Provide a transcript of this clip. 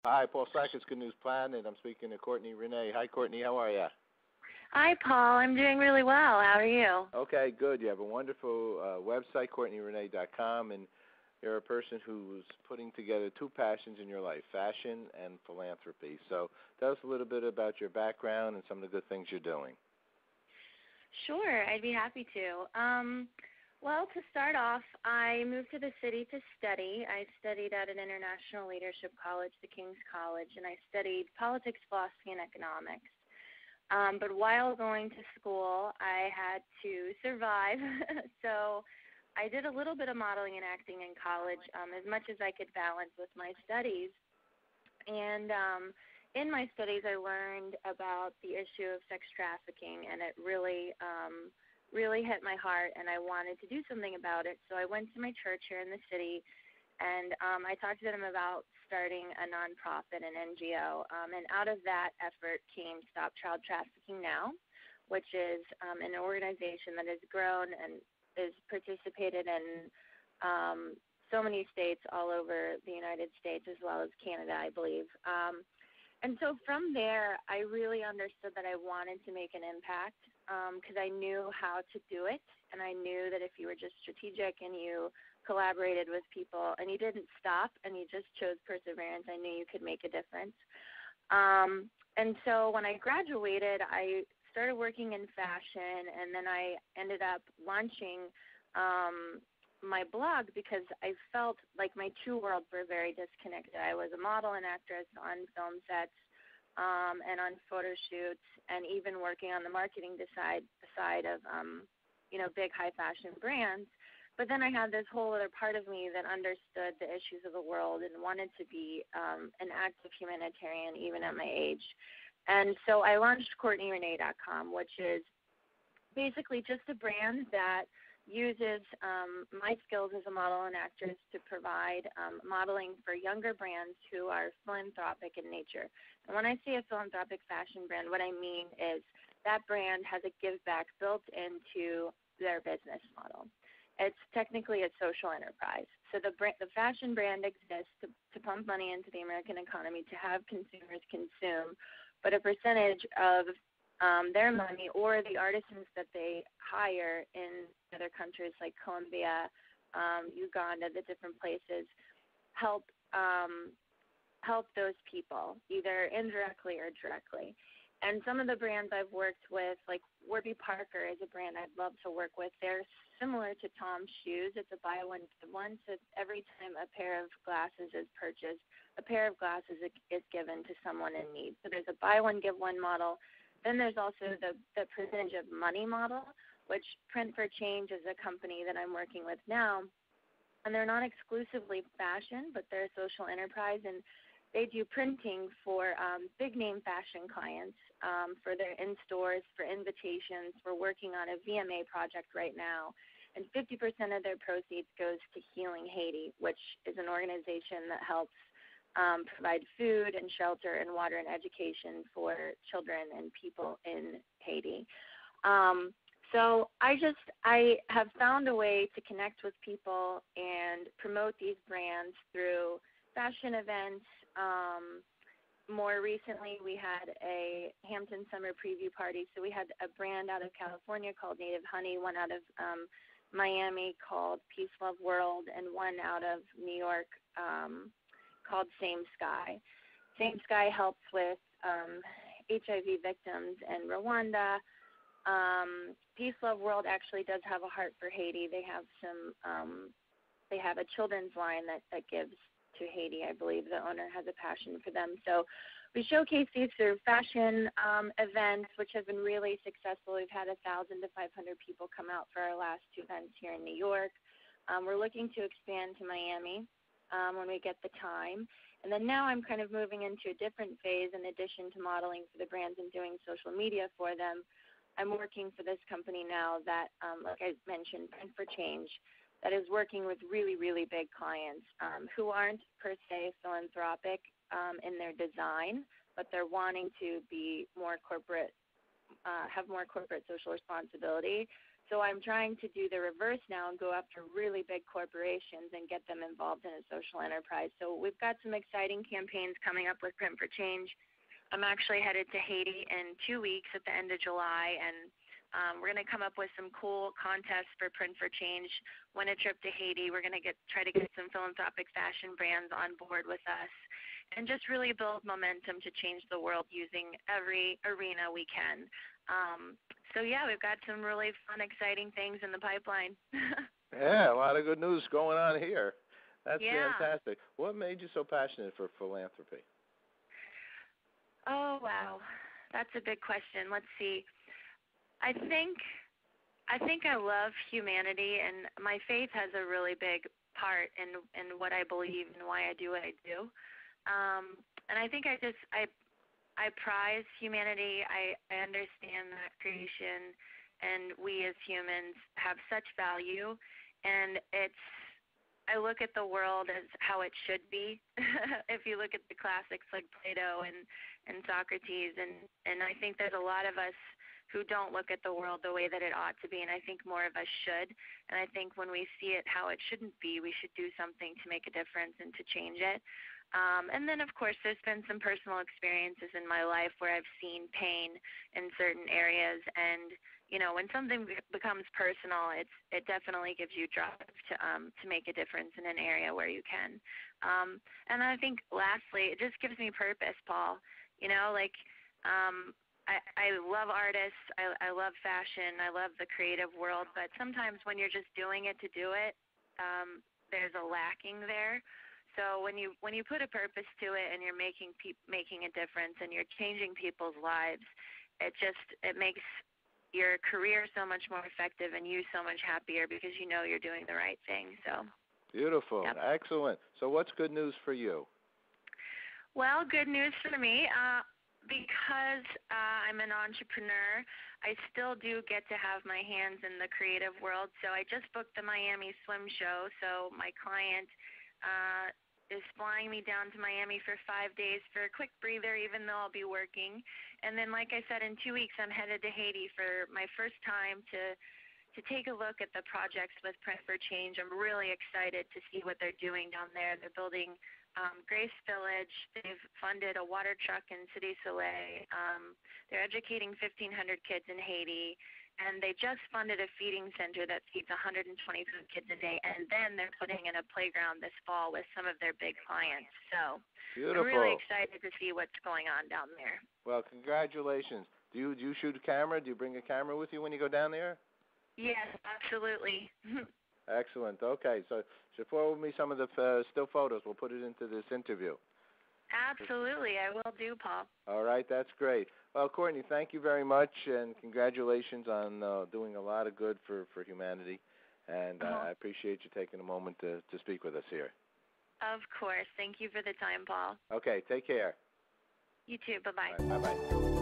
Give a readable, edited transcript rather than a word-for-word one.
Hi, Paul Sackett, Good News Planet. I'm speaking to Cortney Renee. Hi, Courtney. How are you? Hi, Paul. I'm doing really well. How are you? Okay, good. You have a wonderful website, CourtneyRenee.com, and you're a person who's putting together two passions in your life, fashion and philanthropy. So tell us a little bit about your background and some of the good things you're doing. Sure, I'd be happy to. Well, to start off, I moved to the city to study. I studied at an international leadership college, the King's College, and I studied politics, philosophy, and economics. But while going to school, I had to survive, so I did a little bit of modeling and acting in college, as much as I could balance with my studies. And in my studies, I learned about the issue of sex trafficking, and it really hit my heart, and I wanted to do something about it. So I went to my church here in the city, and I talked to them about starting a nonprofit, an NGO. And out of that effort came Stop Child Trafficking Now, which is an organization that has grown and is participated in so many states all over the United States as well as Canada, I believe. And so from there, I really understood that I wanted to make an impact because I knew how to do it, and I knew that if you were just strategic and you collaborated with people and you didn't stop and you just chose perseverance, I knew you could make a difference. And so when I graduated, I started working in fashion, and then I ended up launching my blog because I felt like my two worlds were very disconnected. I was a model and actress on film sets and on photo shoots, and even working on the marketing side of big high fashion brands. But then I had this whole other part of me that understood the issues of the world and wanted to be an active humanitarian even at my age. And so I launched CourtneyRenee.com, which is basically just a brand that uses my skills as a model and actress to provide modeling for younger brands who are philanthropic in nature. And when I say a philanthropic fashion brand, what I mean is that brand has a give back built into their business model. It's technically a social enterprise. So the fashion brand exists to pump money into the American economy, to have consumers consume, but a percentage of their money or the artisans that they hire in other countries like Colombia, Uganda, the different places, help those people, either indirectly or directly. And some of the brands I've worked with, like Warby Parker is a brand I'd love to work with. They're similar to Tom's Shoes. It's a buy one, give one. So every time a pair of glasses is purchased, a pair of glasses is given to someone in need. So there's a buy one, give one model. Then there's also the percentage of money model, which Print for Change is a company that I'm working with now. And they're not exclusively fashion, but they're a social enterprise, and they do printing for big-name fashion clients, for their in-stores, for invitations. We're working on a VMA project right now, and 50% of their proceeds goes to Healing Haiti, which is an organization that helps provide food and shelter and water and education for children and people in Haiti. So I have found a way to connect with people and promote these brands through fashion events. More recently, we had a Hampton Summer Preview Party. So we had a brand out of California called Native Honey, one out of Miami called Peace Love World, and one out of New York called Same Sky. Same Sky helps with HIV victims in Rwanda. Peace Love World actually does have a heart for Haiti. They have they have a children's line that gives to Haiti. I believe the owner has a passion for them. So we showcase these through fashion events, which have been really successful. We've had 1,000 to 500 people come out for our last two events here in New York. We're looking to expand to Miami when we get the time. And then now I'm kind of moving into a different phase. In addition to modeling for the brands and doing social media for them, I'm working for this company now that, like I mentioned, Print for Change, that is working with really, really big clients who aren't per se philanthropic in their design, but they're wanting to be more corporate, have more corporate social responsibility. So I'm trying to do the reverse now and go after really big corporations and get them involved in a social enterprise. So we've got some exciting campaigns coming up with Print for Change. I'm actually headed to Haiti in 2 weeks at the end of July, and we're going to come up with some cool contests for Print for Change. Win a trip to Haiti. We're going to try to get some philanthropic fashion brands on board with us and just really build momentum to change the world using every arena we can. So, yeah, we've got some really fun, exciting things in the pipeline. Yeah, a lot of good news going on here. That's yeah. fantastic. What made you so passionate for philanthropy? Oh, wow. That's a big question. Let's see. I think I love humanity, and my faith has a really big part in what I believe and why I do what I do. And I think I prize humanity. I understand that creation and we as humans have such value, and I look at the world as how it should be. If you look at the classics like Plato and Socrates, and I think there's a lot of us who don't look at the world the way that it ought to be, and I think more of us should. And I think when we see it how it shouldn't be, we should do something to make a difference and to change it. And then, of course, there's been some personal experiences in my life where I've seen pain in certain areas. And, you know, when something becomes personal, it definitely gives you drive to make a difference in an area where you can. And I think, lastly, it just gives me purpose, Paul. You know, like I love artists. I love fashion. I love the creative world. But sometimes when you're just doing it to do it, there's a lacking there. So when you put a purpose to it and you're making a difference and you're changing people's lives, it makes your career so much more effective and you so much happier because you know you're doing the right thing. So beautiful, yep. Excellent. So what's good news for you? Well, good news for me. Because I'm an entrepreneur, I still do get to have my hands in the creative world. So I just booked the Miami Swim Show. So my client is flying me down to Miami for 5 days for a quick breather, even though I'll be working. And then, like I said, in 2 weeks, I'm headed to Haiti for my first time to take a look at the projects with Print for Change. I'm really excited to see what they're doing down there. They're building Grace Village. They've funded a water truck in Cité Soleil. They're educating 1,500 kids in Haiti. And they just funded a feeding center that feeds 125 kids a day. And then they're putting in a playground this fall with some of their big clients. So beautiful. I'm really excited to see what's going on down there. Well, congratulations. Do you shoot a camera? Do you bring a camera with you when you go down there? Yes, absolutely. Excellent. Okay, so forward me some of the still photos. We'll put it into this interview. Absolutely, I will do, Paul. All right, that's great. Well, Cortney, thank you very much, and congratulations on doing a lot of good for humanity. And I appreciate you taking a moment to speak with us here. Of course. Thank you for the time, Paul. Okay, take care. You too. Bye-bye. Right, bye-bye.